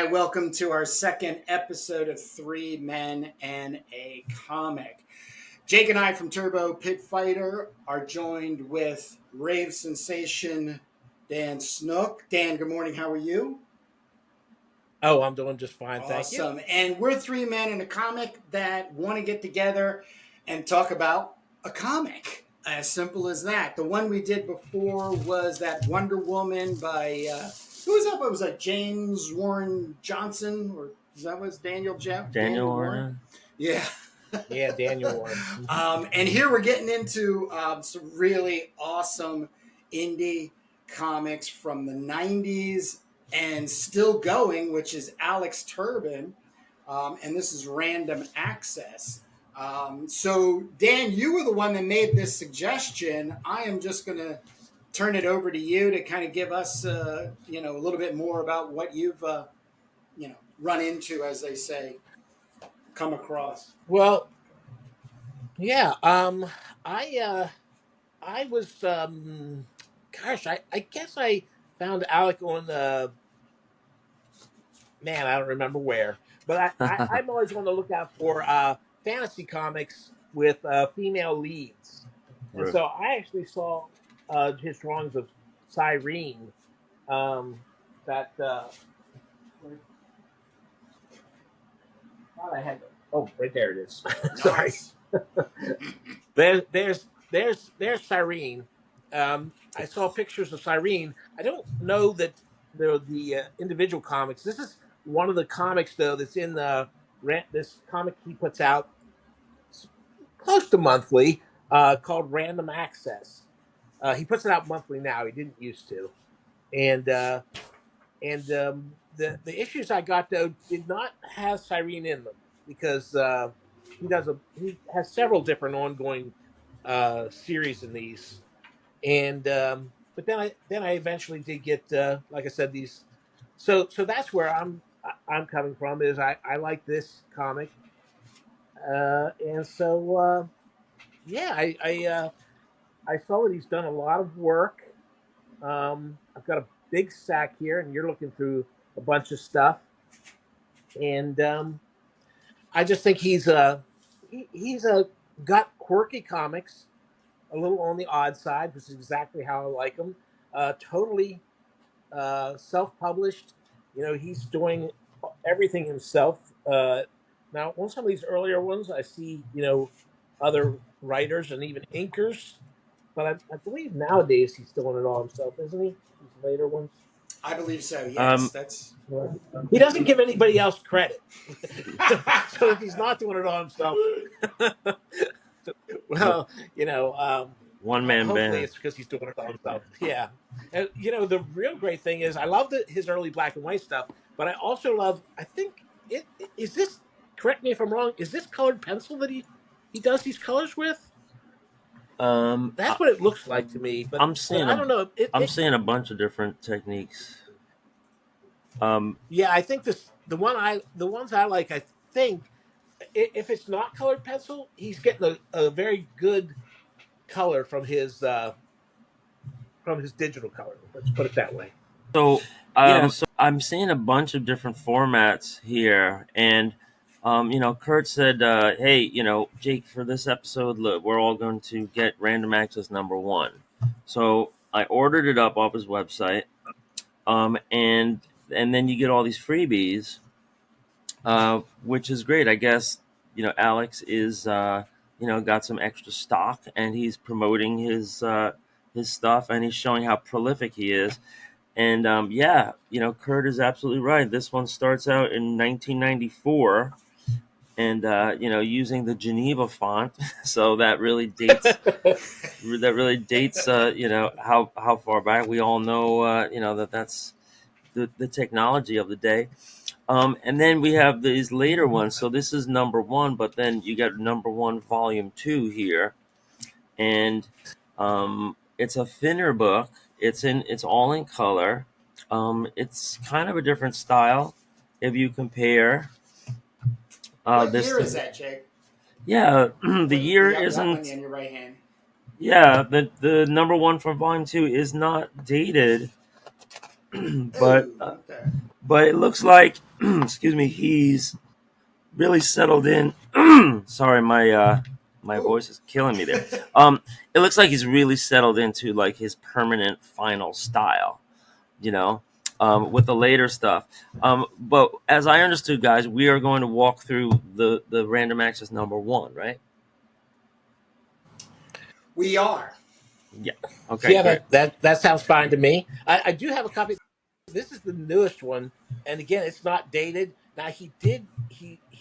right, welcome to our second episode of Three Men and a Comic. Jake and I from Turbo Pit Fighter are joined with rave sensation Dan Snook. Dan, good morning. How are you? Oh, I'm doing just fine, thank you. Awesome. And we're three men in a comic that want to get together and talk about a comic. As simple as that. The one we did before was that Wonder Woman by who was that? It was like James Warren Johnson, or is that was Daniel Warren? Yeah. Yeah, Daniel Warren. And here we're getting into some really awesome indie comics from the 90s and still going, which is Alex Turbin. And this is Random Access. So, Dan, you were the one that made this suggestion. I am just going to turn it over to you to kind of give us, a little bit more about what you've, run into, as they say, come across. Well, yeah. I was I guess I found Alec on man, I don't remember where, but I'm always on the lookout for fantasy comics with female leads, and Right. so I actually saw his drawings of Cyrene. That thought I had. Oh, right there it is. Sorry. Nice. There's Cyrene. I saw pictures of Cyrene. I don't know that the individual comics. This is one of the comics though that's in the this comic he puts out close to monthly, called Random Access. He puts it out monthly now. He didn't used to, and the issues I got though did not have Cyrene in them because he has several different ongoing series in these, and but then I eventually did get like I said these, so that's where I'm coming from is I like this comic, and so yeah I saw that he's done a lot of work. I've got a big sack here, and you're looking through a bunch of stuff, and I just think he's got quirky comics, a little on the odd side, which is exactly how I like him. Totally self-published. He's doing everything himself. Now, on some of these earlier ones, I see other writers and even inkers, but I believe nowadays he's doing it all himself, isn't he? These later ones. I believe so. Yes, that's. He doesn't give anybody else credit, so if he's not doing it all himself, well, One man hopefully band. it's because he's doing it all himself. Yeah, and the real great thing is I love his early black and white stuff, but I also love. I think is this. Correct me if I'm wrong. Is this colored pencil that he does these colors with? That's what it looks like to me. But I'm seeing I don't know. I'm seeing a bunch of different techniques. Yeah, I think the ones I like. I think if it's not colored pencil, he's getting a very good color from his digital color. Let's put it that way. So, Yeah. so I'm seeing a bunch of different formats here, and Kurt said, "Hey, Jake, for this episode, look, we're all going to get Random Access #1." So I ordered it up off his website, and then you get all these freebies, which is great. I guess Alex is got some extra stock, and he's promoting his stuff, and he's showing how prolific he is. And Kurt is absolutely right. This one starts out in 1994, and using the Geneva font, so that really dates how far back. We all know that's the technology of the day. And then we have these later ones. So this is #1, but then you got #1 Volume 2 here, and it's a thinner book. It's all in color. It's kind of a different style if you compare. What year is that, Jake? Yeah, the year You got that one isn't. in your right hand. Yeah, the #1 from Volume 2 is not dated, but Okay. but it looks like, excuse me, he's really settled in. Sorry, my Ooh. voice is killing me there. It looks like he's really settled into like his permanent final style, you know, with the later stuff. But as I understood, guys, we are going to walk through the random access #1, right? We are. Yeah. Okay, Yeah, great. that sounds fine to me. I do have a copy. This is the newest one, and again, it's not dated. Now he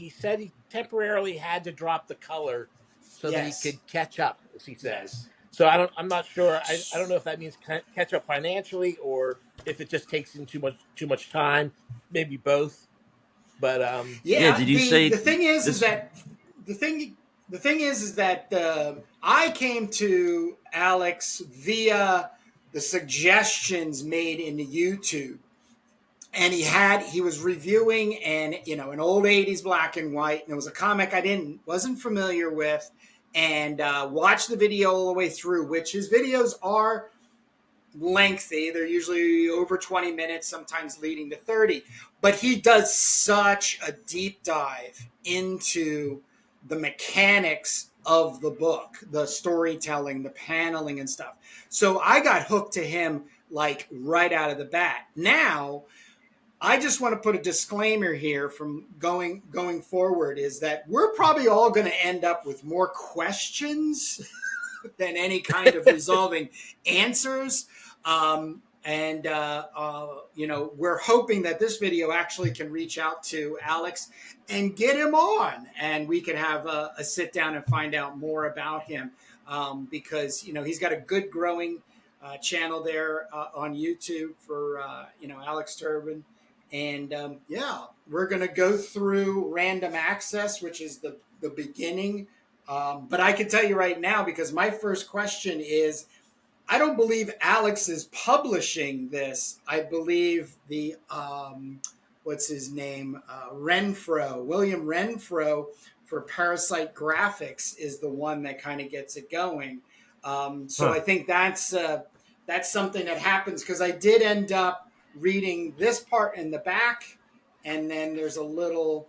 said he temporarily had to drop the color so that he Yes. could catch up, as he said. Yes. So I'm not sure. I don't know if that means catch up financially or if it just takes him too much time. Maybe both. But Yeah. Yeah. Did you The say thing is this? that the thing the thing is that I came to Alex via the suggestions made in the YouTube, and he was reviewing an old 80s black and white, and it was a comic I didn't wasn't familiar with, and watched the video all the way through, which his videos are lengthy. They're usually over 20 minutes, sometimes leading to 30. But he does such a deep dive into the mechanics of the book, the storytelling, the paneling, and stuff. So I got hooked to him like right out of the bat. Now, I just want to put a disclaimer here from going forward is that we're probably all going to end up with more questions than any kind of resolving answers. We're hoping that this video actually can reach out to Alex and get him on, and we could have a sit down and find out more about him, because he's got a good growing channel there on YouTube for Alex Turbin. And we're going to go through Random Access, which is the beginning, but I can tell you right now, because my first question is, I don't believe Alex is publishing this. I believe what's his name? William Renfro for Parasite Graphics is the one that kind of gets it going. So Huh. I think that's something that happens, because I did end up reading this part in the back, and then there's a little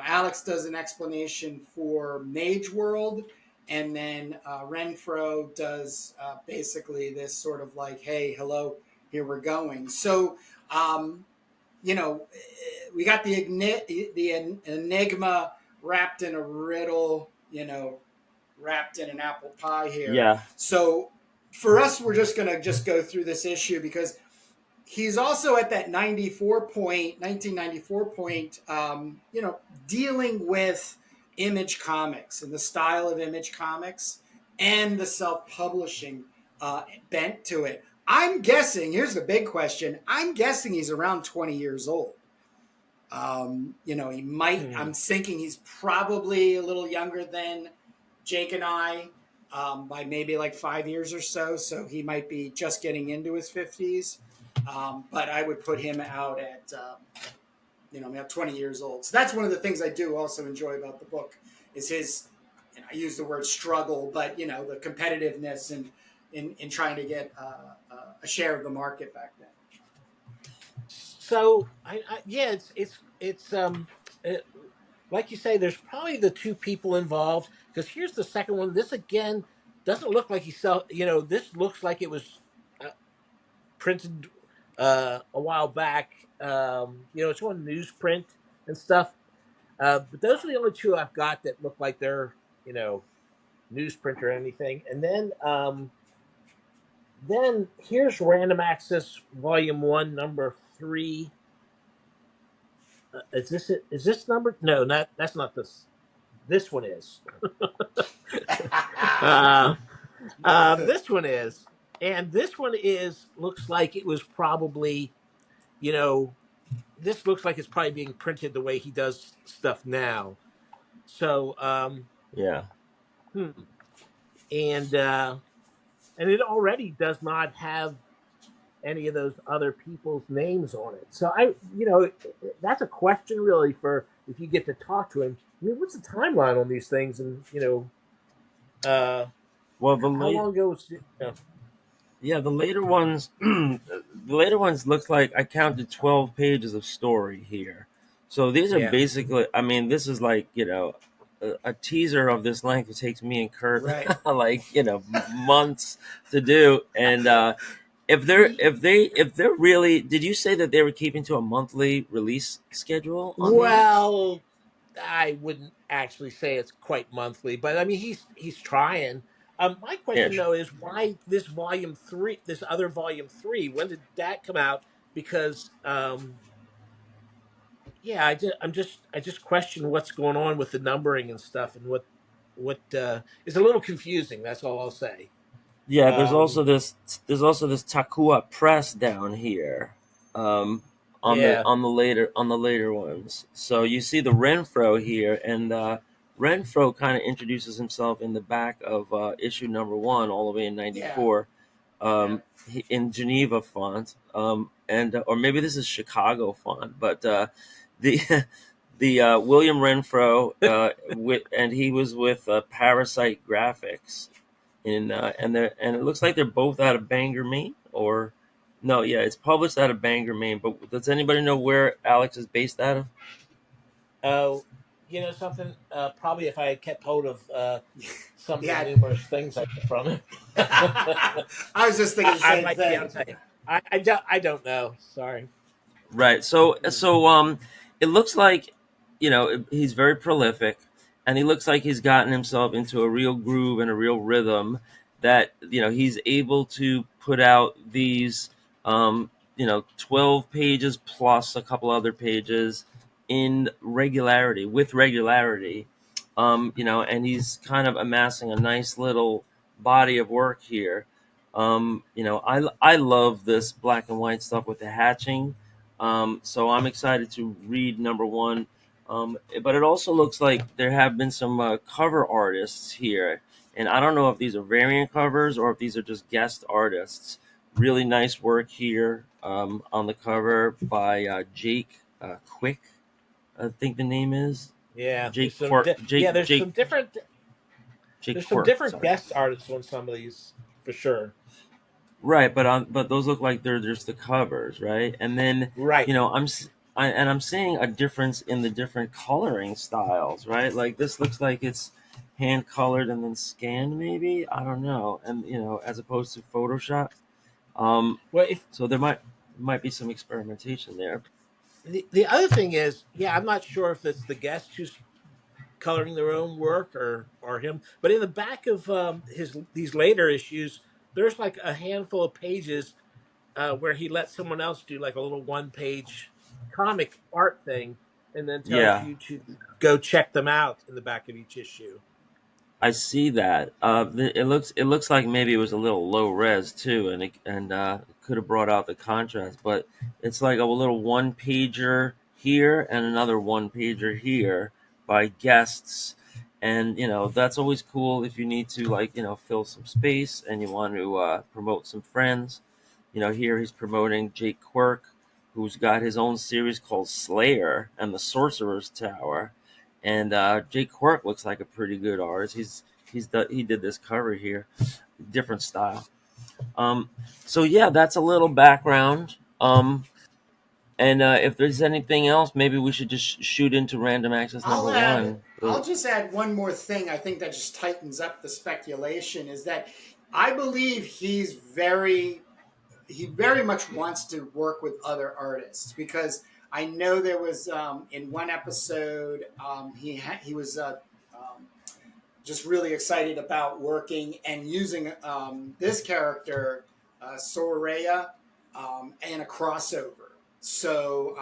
Alex does an explanation for Mage World, and then Renfro does basically this sort of like, "Hey, hello, here we're going." So, um, we got the enigma wrapped in a riddle, wrapped in an apple pie here. Yeah. So, for us, we're just gonna just go through this issue, because he's also at that 1994 point, dealing with Image Comics and the style of Image Comics and the self-publishing bent to it. I'm guessing, here's the big question, I'm guessing he's around 20 years old. He might, hmm. I'm thinking he's probably a little younger than Jake and I, by maybe like 5 years or so. So he might be just getting into his 50s. But I would put him out at, 20 years old. So that's one of the things I do also enjoy about the book is his, I use the word struggle, but, the competitiveness and in trying to get a share of the market back then. So yeah, it's uh, like you say, there's probably the two people involved because here's the second one. This again doesn't look like he sell. This looks like it was uh, printed a while back. It's on newsprint and stuff. But those are the only two I've got that look like they're newsprint or anything. And then here's Random Access Volume 1, Number 3. Is this it? Is this number? No, not that's not this. This one is. uh, this one is, and this one is looks like it was probably, you know, this looks like it's probably being printed the way he does stuff now. So, Yeah. hmm. and and it already does not have any of those other people's names on it. So that's a question really for if you get to talk to him. I mean, what's the timeline on these things? And Well, the how late long ago was it? Yeah, the later ones, the later ones looks like I counted 12 pages of story here. So these are Yeah. basically, I mean, this is like a teaser of this length. It takes me and Kurt Right. like months to do. And if they're really, did you say that they were keeping to a monthly release schedule on these? Well, I wouldn't actually say it's quite monthly, but I mean he's trying. My Yeah, question though is why this volume three, this other volume three? When did that come out? Because yeah, I just question what's going on with the numbering and stuff, and what is a little confusing. That's all I'll say. Yeah, Um, there's also this Takua press down here, um, yeah, on the later ones. So you see the Renfro here, and Renfro kind of introduces himself in the back of issue number one, all the way in Yeah. '94, Yeah. in Geneva font, and or maybe this is Chicago font, but the the William Renfro, and he was with Parasite Graphics and it looks like they're both out of Bangor, Maine, or no, yeah, it's published out of Bangor, Maine. But does anybody know where Alex is based out of? oh, you know something? Probably if I had kept hold of some of the Yeah. numerous things I get from it. I was just thinking the I same might be able thing. to tell you. I don't know. Sorry. Right. It looks like he's very prolific, and he looks like he's gotten himself into a real groove and a real rhythm that he's able to put out these 12 pages plus a couple other pages in regularity with regularity. And he's kind of amassing a nice little body of work here. I love this black and white stuff with the hatching. So I'm excited to read number one. But it also looks like there have been some cover artists here, and I don't know if these are variant covers or if these are just guest artists. Really nice work here on the cover by Jake Quick, I think the name is Yeah, Jake Quirk. Jake there's some Quirk. different Sorry. guest artists on some of these for sure. Right, but those look like they're just the covers, right? And then Right. I'm seeing a difference in the different coloring styles, right? Like this looks like it's hand colored and then scanned, maybe, I don't know, and as opposed to Photoshop. Um, Well, if so there might be some experimentation there. the other thing is, yeah, I'm not sure if it's the guest who's coloring their own work or him, but in the back of his these later issues, there's like a handful of pages where he lets someone else do like a little one page comic art thing, and then tells Yeah, you to go check them out in the back of each issue. I see that. It looks like maybe it was a little low res too, and could have brought out the contrast. But it's like a little one pager here and another one pager here by guests, and that's always cool if you need to like fill some space and you want to promote some friends. Here he's promoting Jake Quirk, who's got his own series called Slayer and the Sorcerer's Tower. And Jake Quirk looks like a pretty good artist. He did this cover here, different style. Um, so yeah, that's a little background. And if there's anything else, maybe we should just shoot into random access number one. I'll just add one more thing. I think that just tightens up the speculation is that I believe he very much wants to work with other artists because I know there was in one episode he was just really excited about working and using this character Soraya and a crossover. So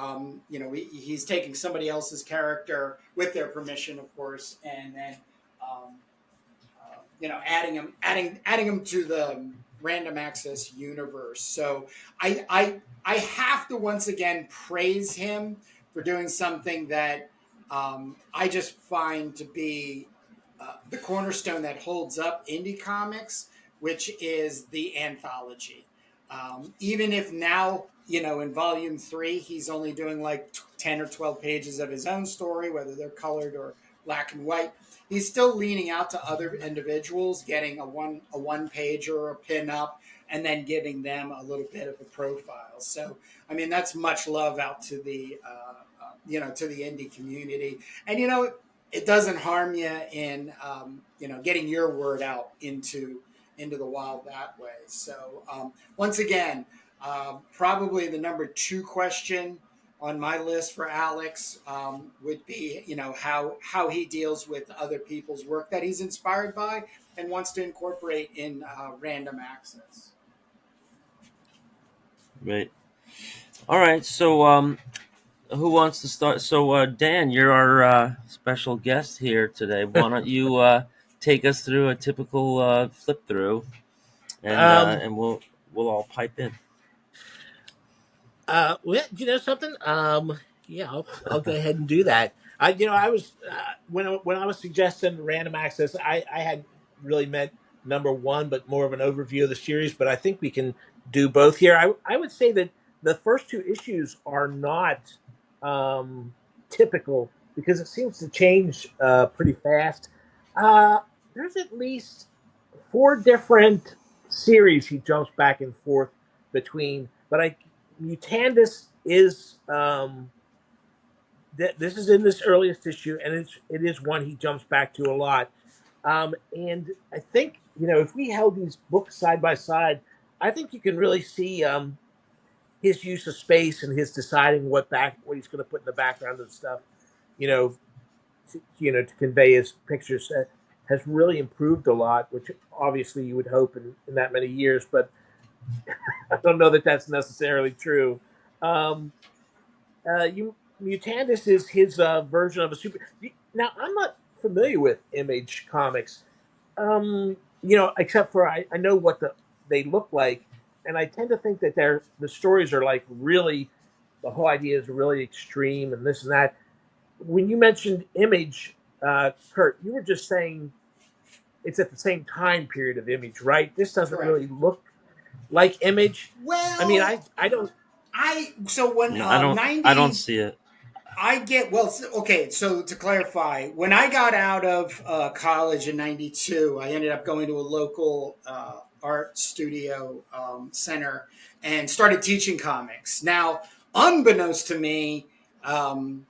he's taking somebody else's character with their permission, of course, and then um, adding him to the random access universe. So I have to once again praise him for doing something that I just find to be the cornerstone that holds up indie comics, which is the anthology. Even if now, in volume three, he's only doing like 10 or 12 pages of his own story, whether they're colored or black and white. He's still leaning out to other individuals, getting a one pager or a pin up, and then giving them a little bit of a profile. So I mean, that's much love out to the to the indie community, and it doesn't harm you in getting your word out into the wild that way. So once again, probably the number two question on my list for Alex would be, how he deals with other people's work that he's inspired by and wants to incorporate in random access. Right. All right. So, who wants to start? So, Dan, you're our special guest here today. Why don't you take us through a typical flip through, Um, and we'll all pipe in. well, you know something? Yeah, I'll go ahead and do that. I was when I was suggesting random access, I had really meant number one, but more of an overview of the series. But I think we can do both here. I would say that the first two issues are not um, typical because it seems to change pretty fast. Uh, there's at least four different series he jumps back and forth between, but I Mutandis is this is in this earliest issue, and it is one he jumps back to a lot. And I think if we held these books side by side, I think you can really see his use of space and his deciding what he's going to put in the background of the stuff. To convey his pictures has really improved a lot, which obviously you would hope in that many years, but I don't know that that's necessarily true. Um, Mutandis is his version of a super. Now, I'm not familiar with Image comics, except for I know what they look like, and I tend to think that the stories are like really, the whole idea is really extreme and this and that. When you mentioned Image, Kurt, you were just saying it's at the same time period of Image, right? This doesn't Correct. really look like Image. I mean, Well, I don't. I so when No, I don't 90s see it. I get well. Okay, so to clarify, when I got out of college in '92, I ended up going to a local art studio center and started teaching comics. Now, unbeknownst to me, um,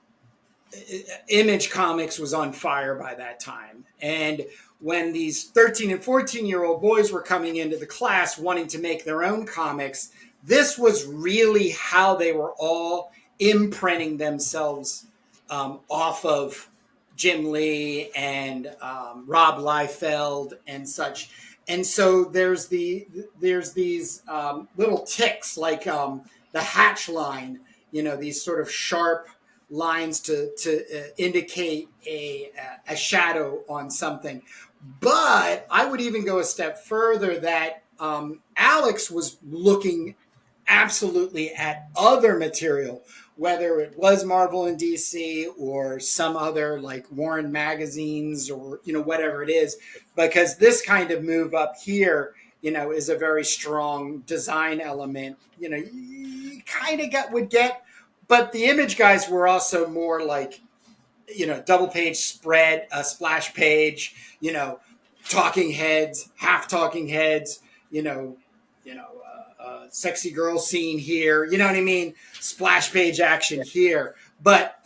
Image Comics was on fire by that time. And when these 13 and 14-year-old boys were coming into the class wanting to make their own comics, this was really how they were all imprinting themselves off of Jim Lee and Rob Liefeld and such. And so there's these little ticks like the hatch line, these sort of sharp lines to indicate a shadow on something. But I would even go a step further that Alex was looking absolutely at other material, whether it was Marvel and DC or some other like Warren magazines or whatever it is, because this kind of move up here, is a very strong design element. You kind of would get, but the Image guys were also more like double page spread, a splash page, talking heads, half talking heads, sexy girl scene here, you know what I mean? Splash page action here. But,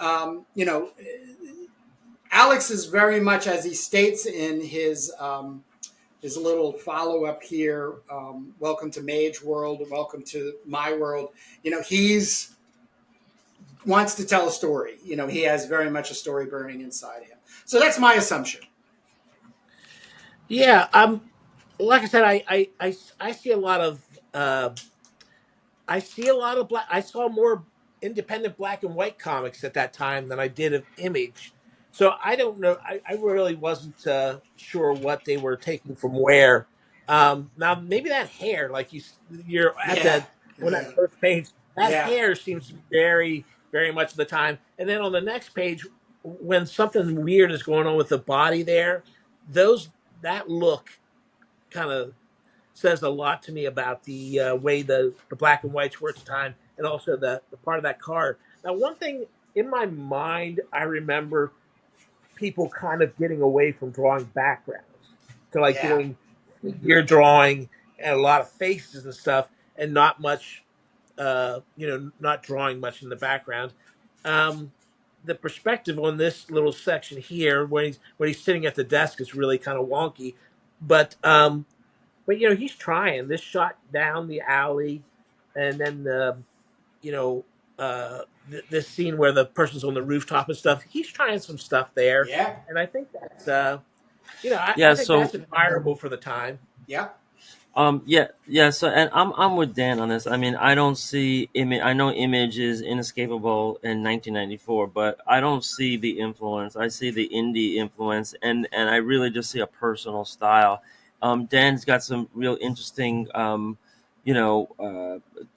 Alex is very much, as he states in his little follow up here, welcome to Mage World, welcome to my world. He's wants to tell a story. He has very much a story burning inside him. So that's my assumption. Yeah, like I said, I see a lot of I see a lot of black. I saw more independent black and white comics at that time than I did of Image. So I don't know. I really wasn't sure what they were taking from where. Now maybe that hair, like you're at Yeah, the on that first page, that yeah. hair seems to be very, very much of the time. And then on the next page, when something weird is going on with the body there, those that look kind of says a lot to me about the way the black and whites were at the time, and also the part of that car. Now, one thing in my mind, I remember. people kind of getting away from drawing backgrounds to like Yeah. doing figure drawing and a lot of faces and stuff, and not much, not drawing much in the background. Um, the perspective on this little section here, when he's sitting at the desk, is really kind of wonky, but he's trying. This shot down the alley, and then you know this scene where the person's on the rooftop and stuff. He's trying some stuff there, Yeah. and I think that's I Yeah. think that's So admirable for the time. Yeah. yeah. So, and I'm with Dan on this. I mean, I don't see image. I know Image is inescapable in 1994, but I don't see the influence. I see the indie influence, and I really just see a personal style. Dan's got some real interesting,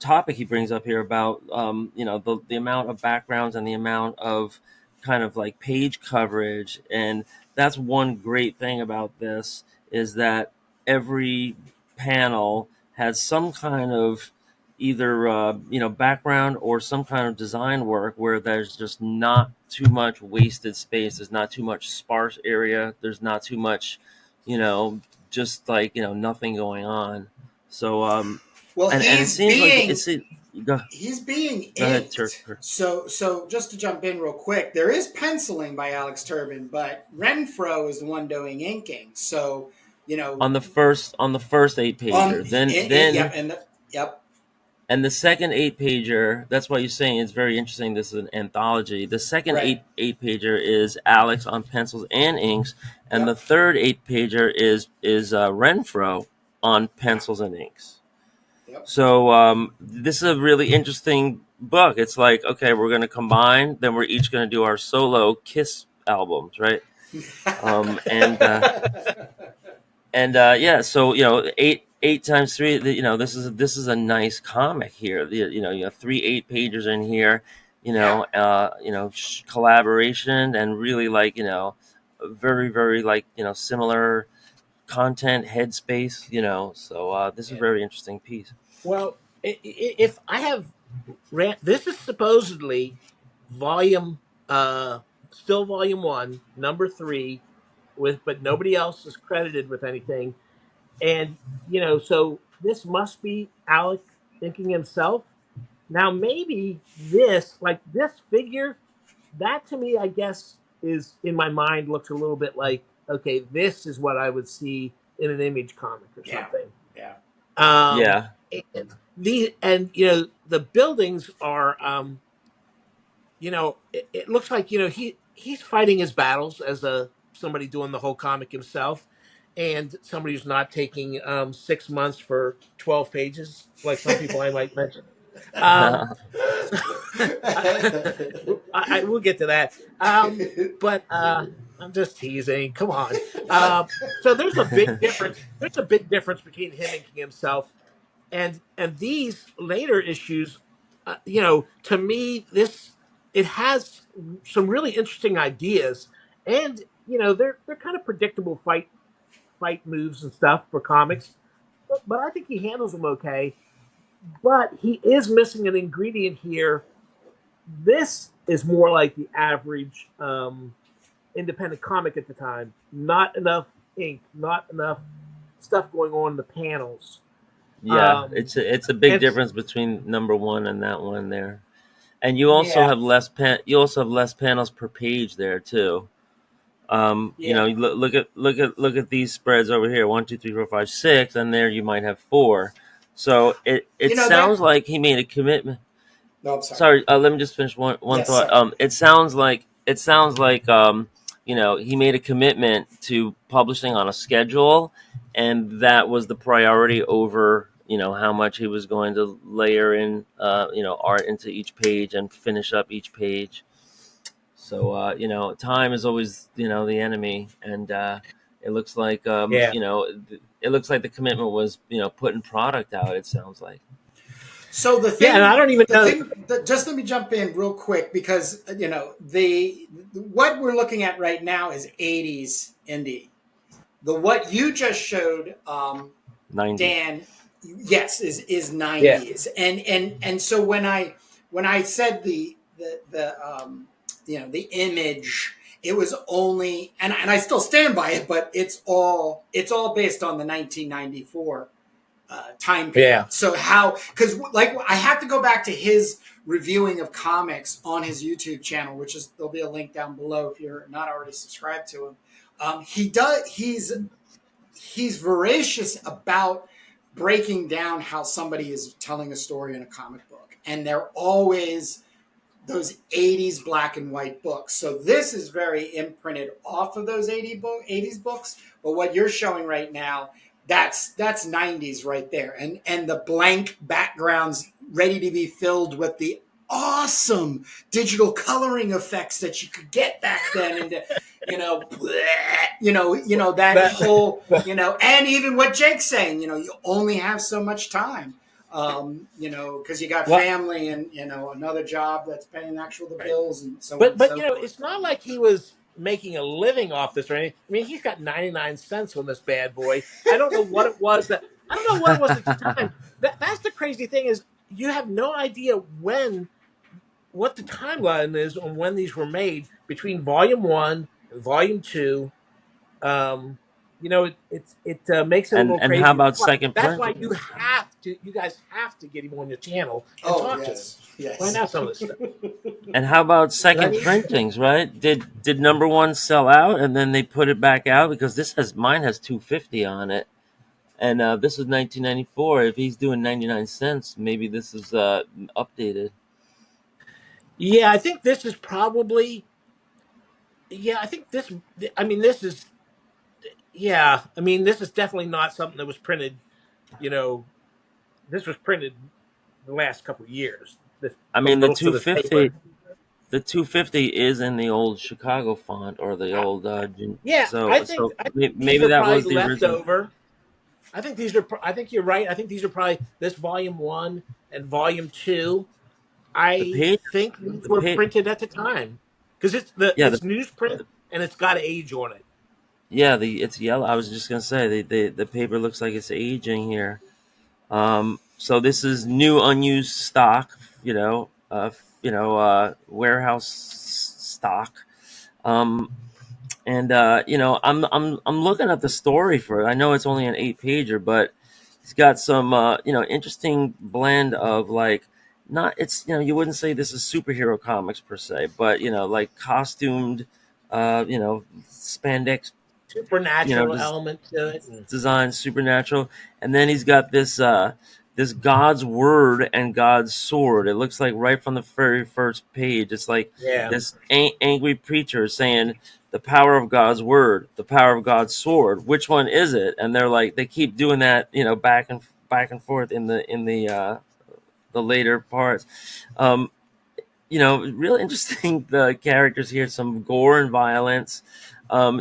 topic he brings up here about, the amount of backgrounds and the amount of kind of like page coverage, and that's one great thing about this is that every panel has some kind of either background or some kind of design work where there's just not too much wasted space, there's not too much sparse area, there's not too much, you know just like nothing going on. So Well, and it seems like go, he's being go ahead, inked. So just to jump in real quick, there is penciling by Alex Turbin, but Renfro is the one doing inking. So on the first 8 pager, yep, yep, and the second 8 pager, that's why you're saying it's very interesting. This is an anthology. The second right, eight pager is Alex on pencils and inks, and the yep, third 8 pager is Renfro on yeah, pencils and inks. yep. So this is a really interesting book. It's like, okay, we're going to combine, then we're each going to do our solo Kiss albums, right? And yeah, so eight times three. This is a nice comic here. You have 3 8 pagers in here. Yeah. Collaboration and really like very very like similar content headspace. So this is a Yeah. very interesting piece. Well, if I have this is supposedly volume, still volume one, number three, but nobody else is credited with anything. And so this must be Alec thinking himself. Now maybe this figure, that to me, I guess, is in my mind looks a little bit like, okay, this is what I would see in an Image comic or Yeah. something. Yeah. Um, Yeah, and the buildings are, it looks like he's fighting his battles as somebody doing the whole comic himself, and somebody who's not taking 6 months for 12 pages like some people I might mention. Um, so I will get to that. But I'm just teasing. Come on. So there's a big difference. There's a big difference between him and King himself, and these later issues. To me, this it has some really interesting ideas, and they're kind of predictable fight moves and stuff for comics. But I think he handles them okay. But he is missing an ingredient here. This is more like the average independent comic at the time. Not enough ink, not enough stuff going on in the panels. yeah. Um, It's a big and difference between number one and that one there. And you also yeah, have less panels per page there too. yeah, You look at these spreads over here: 1, 2, 3, 4, 5, 6, and there you might have 4. So it That. sounds like he made a commitment. No, I'm sorry. Sorry, let me just finish one Yes, thought. sorry. It sounds like he made a commitment to publishing on a schedule, and that was the priority over how much he was going to layer in art into each page and finish up each page. So time is always the enemy, and it looks like yeah, it looks like the commitment was putting product out. It sounds like. So yeah. And I don't even know. just let me jump in real quick because the what we're looking at right now is 80s indie. The what you just showed, 90s. Dan, yes, is Yeah, 90s, and so when I said the the image it was only, and I still stand by it, but it's all based on the 1994 time Yeah. period. So how? Because like I have to go back to his reviewing of comics on his YouTube channel, which is there'll be a link down below if you're not already subscribed to him. He does. He's voracious about breaking down how somebody is telling a story in a comic book, and they're always those 80s black and white books. So this is very imprinted off of those 80s books, but what you're showing right now, that's 90s right there. And the blank backgrounds ready to be filled with the awesome digital coloring effects that you could get back then, and that whole, That, and even what Jake's saying, you only have so much time, because you got well, family and another job that's paying actual the right. bills and so on But and so forth. it's not like he was making a living off this or anything. I mean, he's got 99 cents on this bad boy. I don't know what it was that I don't know what it was at the time. That's the crazy thing is you have no idea what the timeline is on when these were made between volume 1 and volume 2. Um, it makes it a little And how crazy. about second That's why printings? you guys have to get him on your channel and Oh talk to him, yes, find yes. out some of this stuff. And how about 'Cause I second need, printings? Right? Did number one sell out and then they put it back out because this has mine has 250 on it, and this is 1994. If he's doing 99 cents, maybe this is updated. yeah, I think this is probably, yeah, I think this, I mean, this is, yeah, I mean, this is definitely not something that was printed, you know, this was printed the last couple of years, I from mean the looks of this paper. the 250 is in the old Chicago font or the I, old yeah, so I think these maybe are that probably was the left original. over. I think you're right. I think these are probably this volume 1 and volume 2. The I page, think these the were page, printed at the time because yeah, it's newsprint and it's got age on it. the it's yellow. I was just gonna say the paper looks like it's aging here. So this is new unused stock, warehouse stock. Um, and I'm looking at the story for it. I know it's only an 8 pager, but it's got some interesting blend of like not it's you wouldn't say this is superhero comics per se, but like costumed, spandex, Supernatural just element to it. And, design supernatural, and then he's got this God's word and God's sword. It looks like right from the very first page, it's like yeah, this angry preacher saying the power of God's word, the power of God's sword. Which one is it? And they're like they keep doing that, back and forth in the later parts. Um, Real interesting the characters here. Some gore and violence. Um,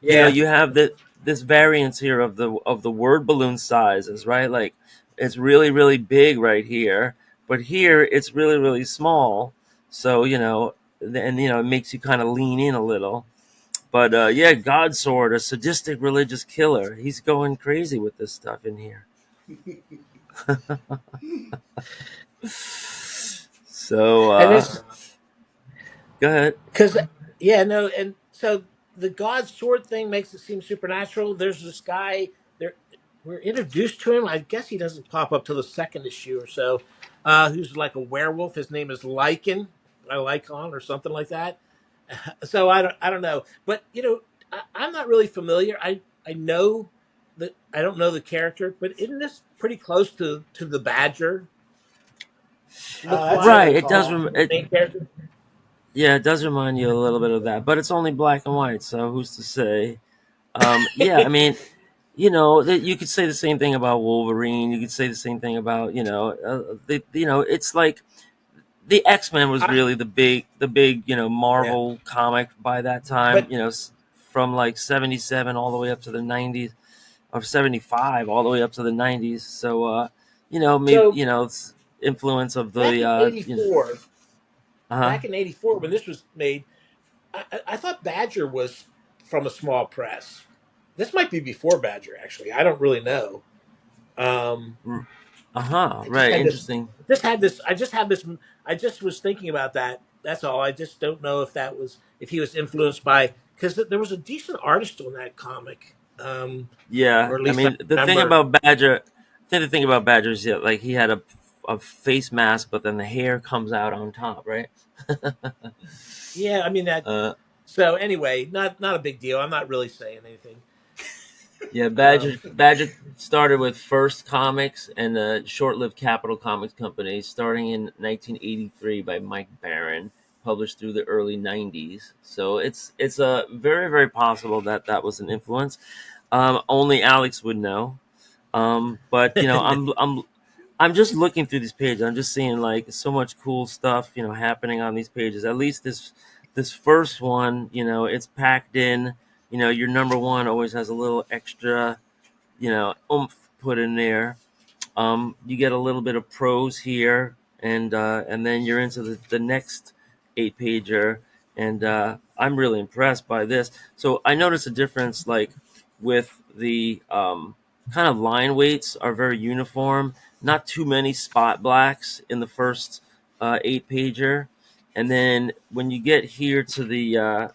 yeah, you have this variance here of the word balloon sizes, right? Like it's really really big right here, but here it's really really small. So and it makes you kind of lean in a little. But yeah, Godsword, a sadistic religious killer. He's going crazy with this stuff in here. So and it's go ahead. because yeah, no, and so the God sword thing makes it seem supernatural. There's this guy there. We're introduced to him. I guess he doesn't pop up till the second issue or so. Who's like a werewolf? His name is Lycon, or something like that. So I don't know, but I'm not really familiar. I know that I don't know the character, but isn't this pretty close to the Badger look That's a wise? Right, good it does. call. The main character. Yeah, it does remind you a little bit of that, but it's only black and white, so who's to say? Yeah, I mean, that you could say the same thing about Wolverine. You could say the same thing about it's like the X Men was I, really the big yeah, Marvel comic by that time. but From like '77 all the way up to the '90s, or '75 all the way up to the '90s. So maybe so it's influence of back the in '84, uh-huh. when this was made, I thought Badger was from a small press. This might be before Badger, actually. I don't really know. Um, Uh-huh. I just Right, had this. interesting. Just had this. I just had this. I just was thinking about that. That's all. I just don't know if he was influenced by, because there was a decent artist on that comic, Yeah, or at I least I mean the thing remember. about Badger, I think the thing about Badger is yeah, like he had a face mask, but then the hair comes out on top, right? Yeah, I mean that. uh, So anyway, not a big deal. I'm not really saying anything. yeah, Um, Badger started with First Comics and a short-lived Capital Comics company, starting in 1983 by Mike Barron, published through the early 90s. So it's a very possible that that was an influence. Only Alex would know. But you know, I'm just looking through these pages. I'm just seeing like so much cool stuff, you know, happening on these pages. At least this first one, you know, it's packed in. You know, your number one always has a little extra, you know, oomph put in there. You get a little bit of prose here, and then you're into the next 8 pager, and I'm really impressed by this. So I noticed a difference, like with the kind of line weights are very uniform, not too many spot blacks in the first 8 pager, and then when you get here to the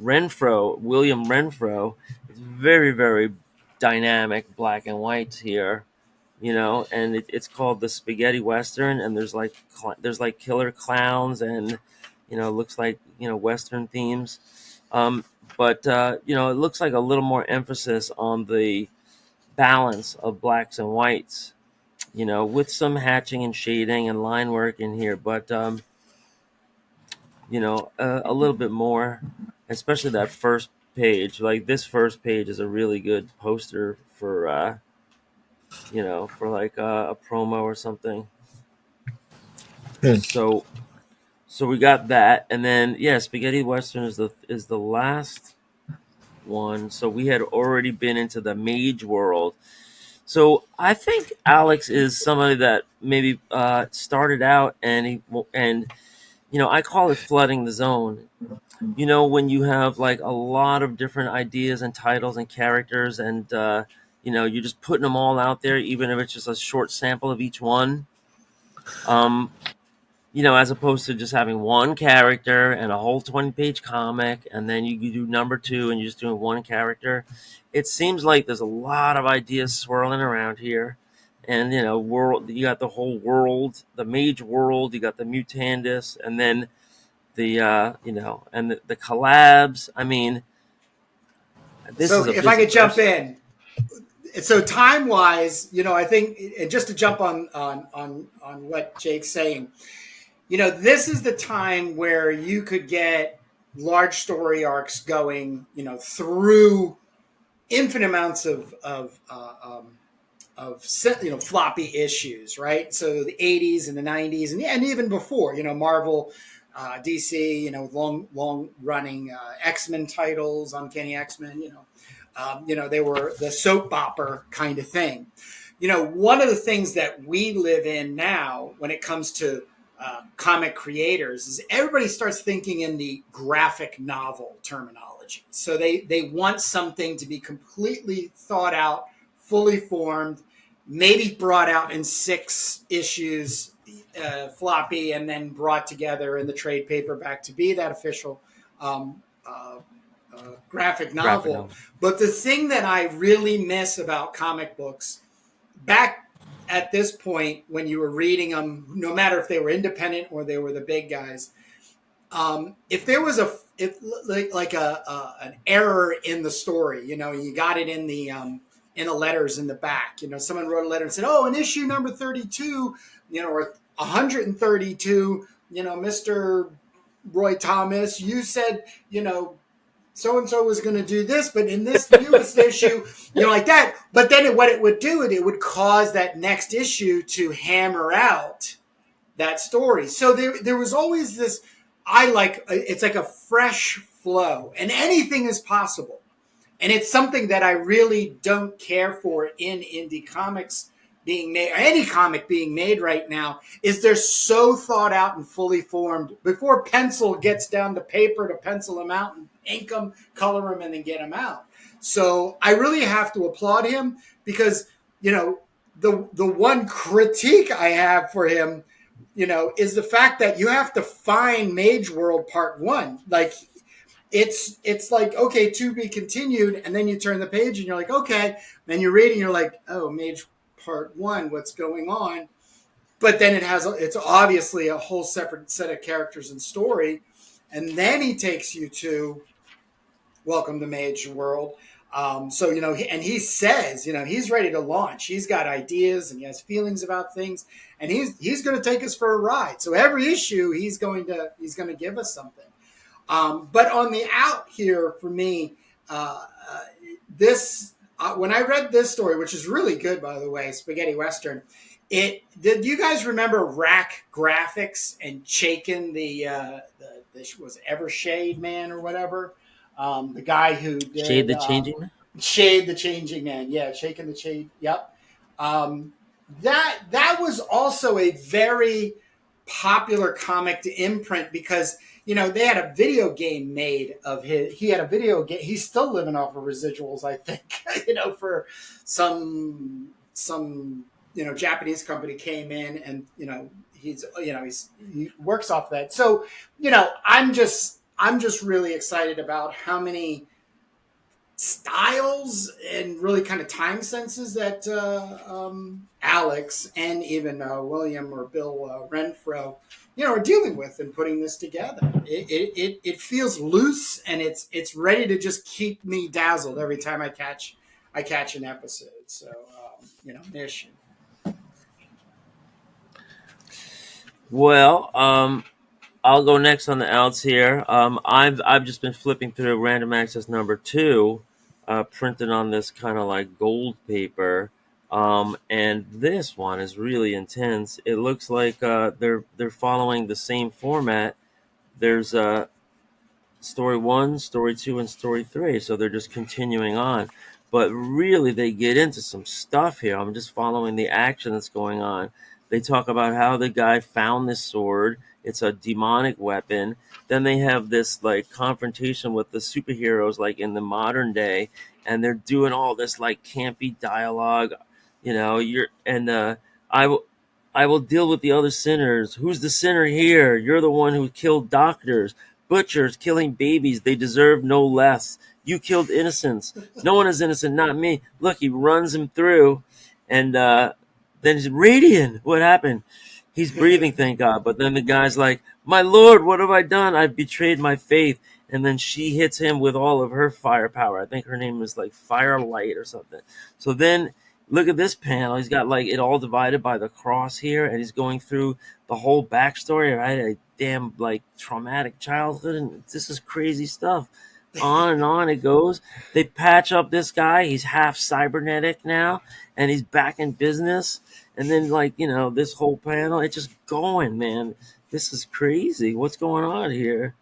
Renfro, William Renfro, it's very dynamic black and whites here, you know, and it's called the Spaghetti Western, and there's like killer clowns, and you know, it looks like, you know, Western themes, um, but you know, it looks like a little more emphasis on the balance of blacks and whites, you know, with some hatching and shading and line work in here, but you know, a little bit more, especially that first page. Like this first page is a really good poster for, you know, for like a promo or something. hmm. So, so we got that, and then yeah, Spaghetti Western is the last one. So we had already been into the mage world. So I think Alex is somebody that maybe started out and you know, I call it flooding the zone. You know, when you have like a lot of different ideas and titles and characters, and you know, you're just putting them all out there, even if it's just a short sample of each one, um, you know, as opposed to just having one character and a whole 20-page comic, and then you do number two and you're just doing one character. It seems like there's a lot of ideas swirling around here, and you know, world, you got the whole world, the mage world, you got the mutandis, and then the you know, and the collabs. I mean, this So is a if I busy could jump person. in, so time wise, you know, I think, and just to jump on what Jake's saying, you know, this is the time where you could get large story arcs going, you know, through infinite amounts of you know, floppy issues, right? So the 80s and the 90s and even before, you know, Marvel, DC, you know, long running X-Men titles, Uncanny X-Men, you know, they were the soap opera kind of thing. You know, one of the things that we live in now when it comes to comic creators is everybody starts thinking in the graphic novel terminology. So they want something to be completely thought out, fully formed, maybe brought out in 6 issues, floppy, and then brought together in the trade paperback to be that official um, graphic Graphic novel. novel. But the thing that I really miss about comic books back at this point, when you were reading them, no matter if they were independent or they were the big guys, if there was like an error in the story, you know, you got it in the letters in the back. You know, someone wrote a letter and said, "Oh, in issue number 32, you know, or 132, you know, Mister Roy Thomas, you said, you know, so and so was going to do this, but in this newest issue, you know, like that." But then what it would do, it would cause that next issue to hammer out that story. So there was always this. I like it's like a fresh flow, and anything is possible. And it's something that I really don't care for in indie comics being made, or any comic being made right now, is they're so thought out and fully formed before pencil gets down to paper to pencil them out and ink them, color them, and then get them out. So I really have to applaud him because, you know, the one critique I have for him is the fact that you have to find Mage World Part One. Like it's like, okay, to be continued, and then you turn the page and you're like, okay, then you're reading, you're like, oh, Mage Part One, what's going on? But then it's obviously a whole separate set of characters and story, and then he takes you to Welcome to Mage World. So and he says, he's ready to launch. He's got ideas and he has feelings about things, and he's going to take us for a ride. So every issue, he's going to give us something. But on the out here for me, this when I read this story, which is really good, by the way, Spaghetti Western. Did you guys remember Rack Graphics and Chaikin, the was Evershade Man or whatever, the guy who Shade did the Changing. Shade the Changing Man, yeah, Chaikin the Shade, yep. Um, that was also a very popular comic to imprint because they had a video game made of his. He had a video game. He's still living off of residuals, I think. For some Japanese company came in, and he works off that. So I'm just really excited about how many styles and really kind of time senses that Alex and even William or Bill Renfro, are dealing with and putting this together. It feels loose, and it's ready to just keep me dazzled every time I catch an episode. So mission. Well, I'll go next on the outs here. I've just been flipping through Random Access number 2, printed on this kind of like gold paper, and this one is really intense. It looks like they're following the same format. There's story 1, story 2, and story 3, so they're just continuing on. But really, they get into some stuff here. I'm just following the action that's going on. They talk about how the guy found this sword. It's a demonic weapon. Then they have this like confrontation with the superheroes, like in the modern day, and they're doing all this like campy dialogue. I will. I will deal with the other sinners. Who's the sinner here? You're the one who killed doctors, butchers, killing babies. They deserve no less. You killed innocents. No one is innocent, not me. Look, he runs him through, and then he's radiant. What happened? He's breathing, thank God. But then the guy's like, "My Lord, what have I done? I've betrayed my faith." And then she hits him with all of her firepower. I think her name is like Firelight or something. So then look at this panel. He's got like it all divided by the cross here, and he's going through the whole backstory. I had a damn like traumatic childhood, and this is crazy stuff. On and on it goes. They patch up this guy. He's half cybernetic now, and he's back in business. And then this whole panel, it's just going, man. This is crazy. What's going on here?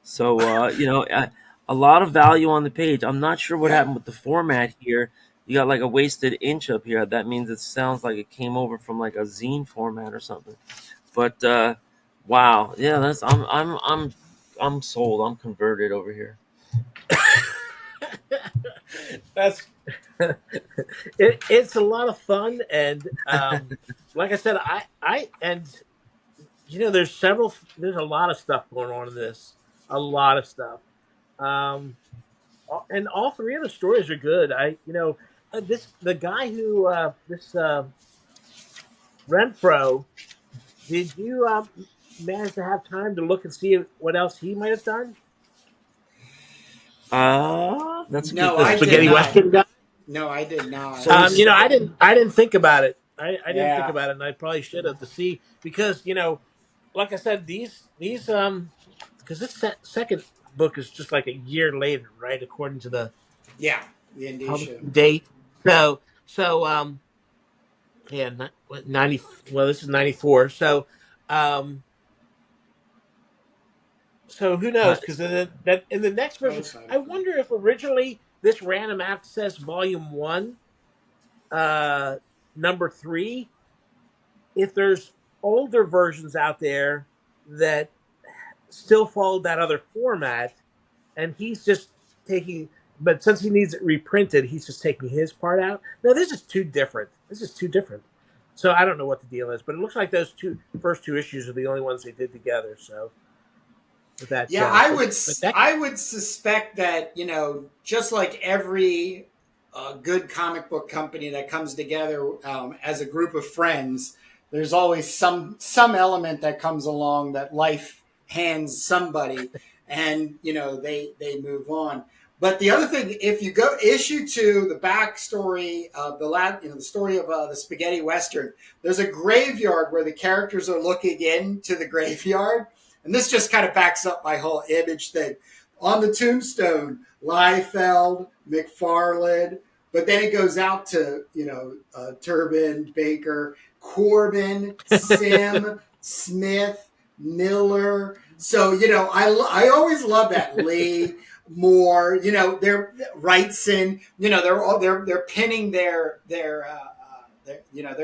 So a lot of value on the page. I'm not sure what Yeah. happened with the format here. You got like a wasted inch up here. That means it sounds like it came over from like a zine format or something. But wow, yeah, I'm sold. I'm converted over here. That's it's a lot of fun, and like I said, I and there's a lot of stuff going on in this, a lot of stuff, um, and all three of the stories are good. This the guy who this Renfro. Did you manage to have time to look and see what else he might have done? That's a good No, The I did spaghetti question. not. western guy. No, I did not. So he's I didn't think about it. I didn't think Yeah. about it, and I probably should have to see because like I said, these because this second book is just like a year later, right? According to the Yeah. The Indisha. publishing date. So yeah, 90. Well, this is 94. Um, so who uh, knows? Because that in the next Oh, version, it's I 94. wonder if originally this Random Access Volume One, uh, number 3, if there's older versions out there that still follow that other format, and he's just taking. But since he needs it reprinted, he's just taking his part out. No, this is too different. This is too different. So I don't know what the deal is, but it looks like those first two issues are the only ones they did together. So with that Yeah, said, but that I would suspect that, just like every good comic book company that comes together as a group of friends, there's always some element that comes along that life hands somebody, and they move on. But the other thing, if you go issue 2, the backstory of the story of the spaghetti western, there's a graveyard where the characters are looking into the graveyard, and this just kind of backs up my whole image thing. On the tombstone, Liefeld, McFarlane, but then it goes out to, Turbin, Baker, Corbin, Sim, Smith, Miller. So, I always love that. Lee, Moore, they're Wrightson, they're pinning their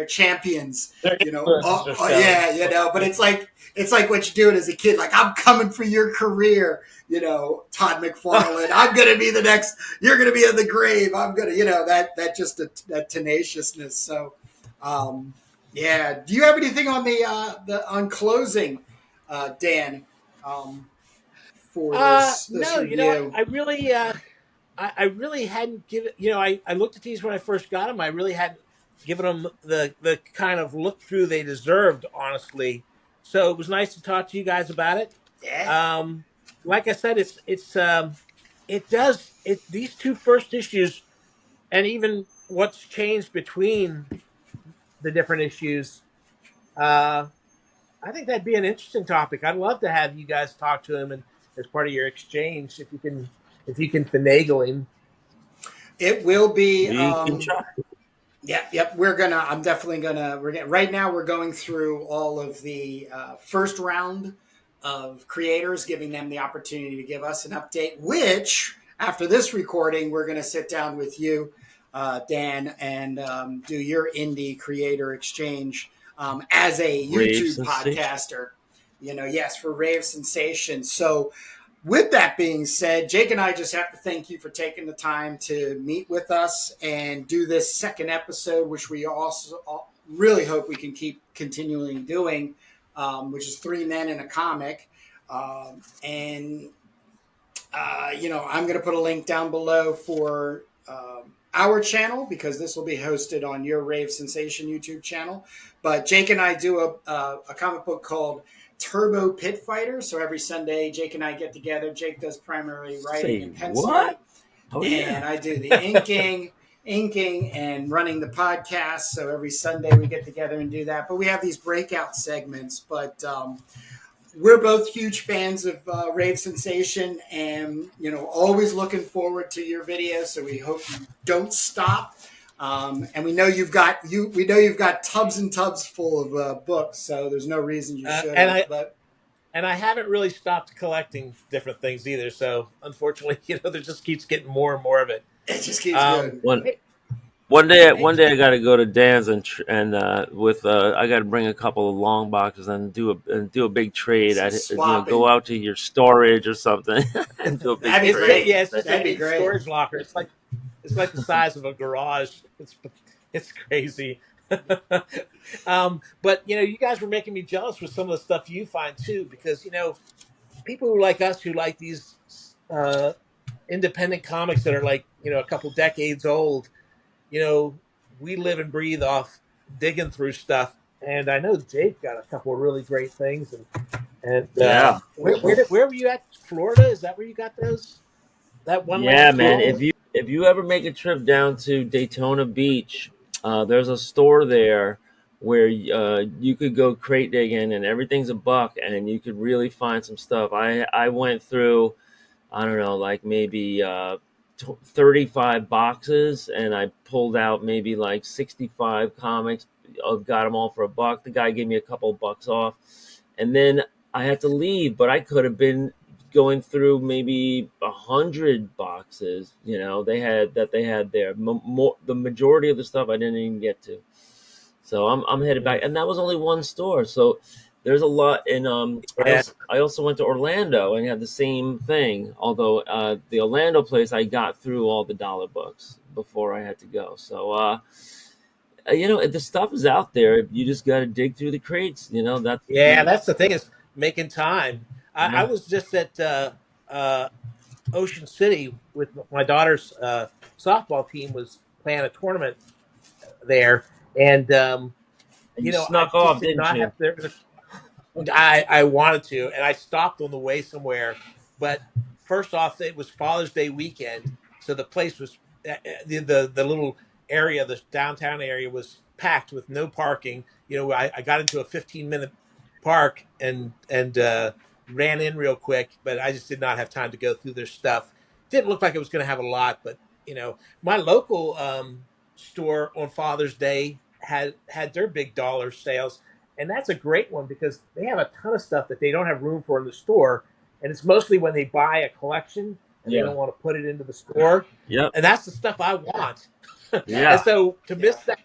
champions, their influences are showing. yeah, but it's like what you doing as a kid. Like, I'm coming for your career, Todd McFarlane. I'm gonna be the next. You're gonna be in the grave. I'm gonna, that tenaciousness. So, yeah. Do you have anything on the on closing, Dan, for this No, review? I really hadn't given. I looked at these when I first got them. I really hadn't given them the kind of look through they deserved, honestly. So it was nice to talk to you guys about it. Yeah. Um, like I said, it does it these two first issues, and even what's changed between the different issues. Uh, I think that'd be an interesting topic. I'd love to have you guys talk to him and as part of your exchange, if you can finagle him. It will be. We can try. Yeah, yep. I'm definitely gonna. Right now. We're going through all of the first round of creators, giving them the opportunity to give us an update. Which, after this recording, we're gonna sit down with you, Dan, and do your indie creator exchange as a Rave YouTube sensation. podcaster. Yes, for Rave Sensation. So, with that being said, Jake and I just have to thank you for taking the time to meet with us and do this second episode, which we also really hope we can keep continually doing, which is Three Men in a Comic. And I'm going to put a link down below for our channel, because this will be hosted on your Rave Sensation YouTube channel. But Jake and I do a comic book called Turbo Pit Fighter. So every Sunday, Jake and I get together. Jake does primarily writing Say and what? penciling, Oh and yeah. I do the inking and running the podcast. So every Sunday we get together and do that. But we have these breakout segments. But we're both huge fans of Rave Sensation, and always looking forward to your videos. So we hope you don't stop. And we know you've got tubs and tubs full of books, so there's no reason you And shouldn't. I But and I haven't really stopped collecting different things either. So unfortunately, there just keeps getting more and more of it. it just keeps Um, good. One hey, one hey, day I got to go to Dan's and with I got to bring a couple of long boxes and do a big trade. Some Go swapping. out to your storage or something and do a big That'd be trade. great. yeah, it's just a That'd be big great. storage locker. It's like the size of a garage. It's crazy. But you guys were making me jealous with some of the stuff you find too, because people who like us who like these uh, independent comics that are like a couple decades old, you know, we live and breathe off digging through stuff. And I know Jake got a couple of really great things. And Yeah. where were you at? Florida? Is that where you got those? That one Yeah, last man. haul? If you ever make a trip down to Daytona Beach, there's a store there where you could go crate digging and everything's a buck, and you could really find some stuff. I went through, I don't know, like maybe 35 boxes, and I pulled out maybe like 65 comics. Got them all for a buck. The guy gave me a couple bucks off, and then I had to leave, but I could have been going through maybe 100 boxes. They had there. More, the majority of the stuff I didn't even get to. So I'm headed back, and that was only one store. So there's a lot. And Yeah. I also went to Orlando and had the same thing. Although the Orlando place, I got through all the dollar books before I had to go. So The stuff is out there. You just got to dig through the crates. That's Yeah, that's the thing is making time. I yeah, was just at Ocean City with my daughter's softball team was playing a tournament there, and and you I snuck just off, did didn't not you? have there was I wanted to, and I stopped on the way somewhere. But first off, it was Father's Day weekend, so the place was the little area, the downtown area, was packed with no parking. I got into a 15-minute park and ran in real quick, but I just did not have time to go through their stuff. Didn't look like it was going to have a lot, but my local store on Father's Day had their big dollar sales, and that's a great one because they have a ton of stuff that they don't have room for in the store, and it's mostly when they buy a collection and they Yeah. don't want to put it into the store, Yep. and that's the stuff I want. Yeah. And Yeah. so to miss Yeah.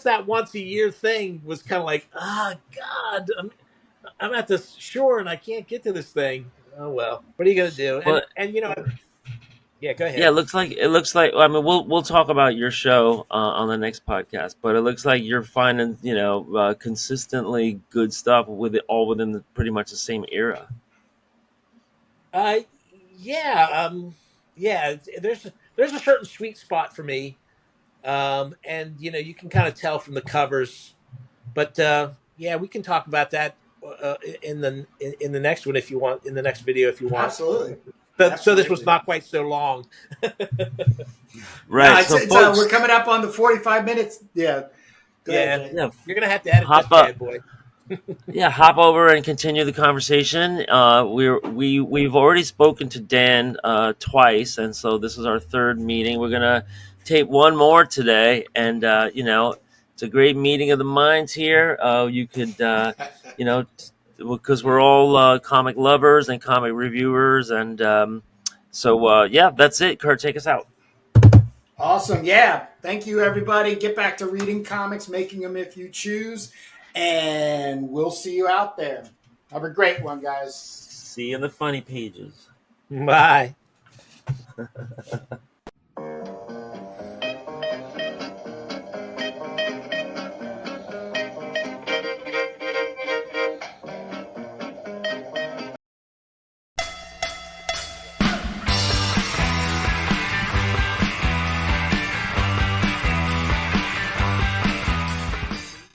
that once a year thing was kind of like, God, I'm at the shore and I can't get to this thing. Oh well, what are you gonna do? And But and yeah, go yeah, ahead. it looks like. I mean, we'll talk about your show on the next podcast. But it looks like you're finding consistently good stuff with it all within pretty much the same era. Uh, yeah, yeah. There's a certain sweet spot for me, and you can kind of tell from the covers. But yeah, we can talk about that in the next one if you want, in the next video if you want. Absolutely. So this was Absolutely. not quite so long. No, Right. So, we're folks, coming up on the 45 minutes. Yeah. Go ahead, Yeah, Jay. yeah, you're gonna have to edit this hop up. bad boy. Yeah, hop over and continue the conversation. We've already spoken to Dan twice, and so this is our third meeting. We're gonna tape one more today, and it's a great meeting of the minds here. You could, because we're all comic lovers and comic reviewers, and yeah, that's it. Kurt, take us out. Awesome. Yeah. Thank you, everybody. Get back to reading comics, making them if you choose, and we'll see you out there. Have a great one, guys. See you in the funny pages. Bye.